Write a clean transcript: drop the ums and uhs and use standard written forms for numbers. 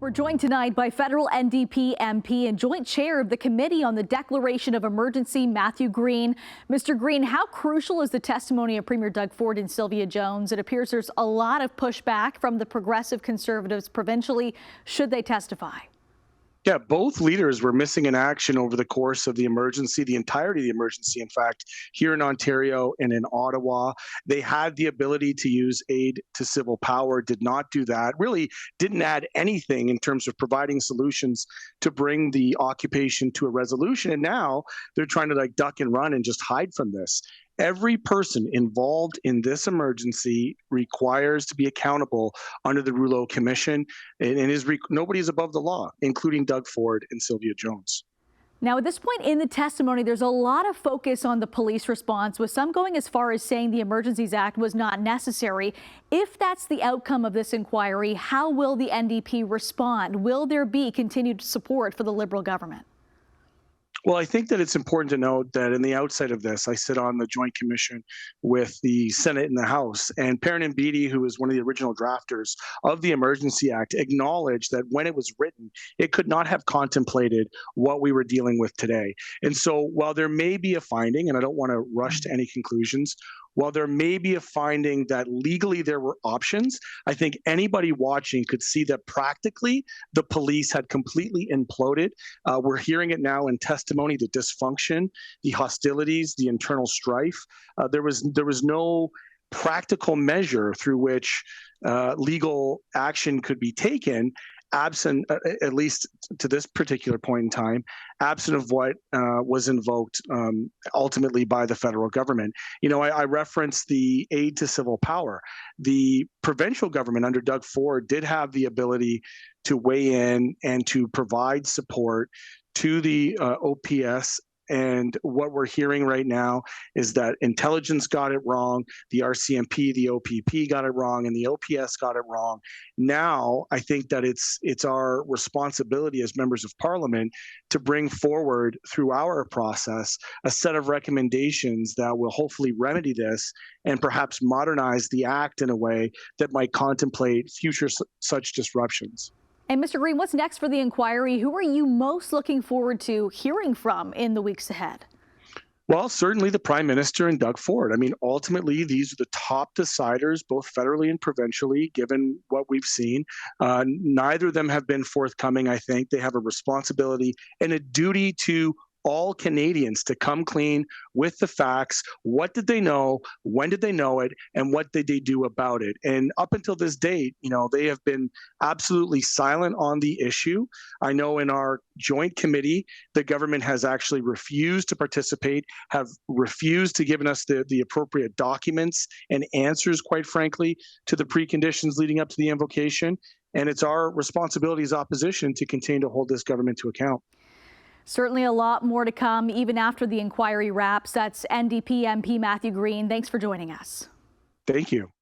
We're joined tonight by federal NDP MP and joint chair of the Committee on the Declaration of Emergency, Matthew Green. Mr. Green, how crucial is the testimony of Premier Doug Ford and Sylvia Jones? It appears there's a lot of pushback from the progressive Conservatives provincially. Should they testify? Yeah, both leaders were missing in action over the course of the emergency, the entirety of the emergency, in fact, here in Ontario and in Ottawa. They had the ability to use aid to civil power, did not do that, really didn't add anything in terms of providing solutions to bring the occupation to a resolution. And now they're trying to duck and run and just hide from this. Every person involved in this emergency requires to be accountable under the Rouleau Commission, and nobody is above the law, including Doug Ford and Sylvia Jones. Now, at this point in the testimony, there's a lot of focus on the police response, with some going as far as saying the Emergencies Act was not necessary. If that's the outcome of this inquiry, how will the NDP respond? Will there be continued support for the Liberal government? Well, I think that it's important to note that in the outset of this, I sit on the Joint Commission with the Senate and the House, and Perrin Beatty, who is one of the original drafters of the Emergency Act, acknowledged that when it was written, it could not have contemplated what we were dealing with today. And so while there may be a finding, and I don't want to rush to any conclusions, while there may be a finding that legally there were options, I think anybody watching could see that practically the police had completely imploded. We're hearing it now in testimony, the dysfunction, the hostilities, the internal strife. There was no practical measure through which legal action could be taken, absent, at least to this particular point in time, absent of what was invoked ultimately by the federal government. You know, I referenced the aid to civil power. The provincial government under Doug Ford did have the ability to weigh in and to provide support to the OPS. And what we're hearing right now is that intelligence got it wrong, the RCMP, the OPP got it wrong, and the OPS got it wrong. Now, I think that it's our responsibility as members of Parliament to bring forward through our process a set of recommendations that will hopefully remedy this and perhaps modernize the Act in a way that might contemplate future such disruptions. And Mr. Green, what's next for the inquiry? Who are you most looking forward to hearing from in the weeks ahead? Well, certainly the Prime Minister and Doug Ford. I mean, ultimately, these are the top deciders, both federally and provincially, given what we've seen. Neither of them have been forthcoming, I think. They have a responsibility and a duty to all Canadians to come clean with the facts. What did they know? When did they know it? And what did they do about it? And up until this date, you know, they have been absolutely silent on the issue. I know in our joint committee, the government has actually refused to participate, have refused to give us the appropriate documents and answers, quite frankly, to the preconditions leading up to the invocation. And it's our responsibility as opposition to continue to hold this government to account. Certainly a lot more to come even after the inquiry wraps. That's NDP MP Matthew Green. Thanks for joining us. Thank you.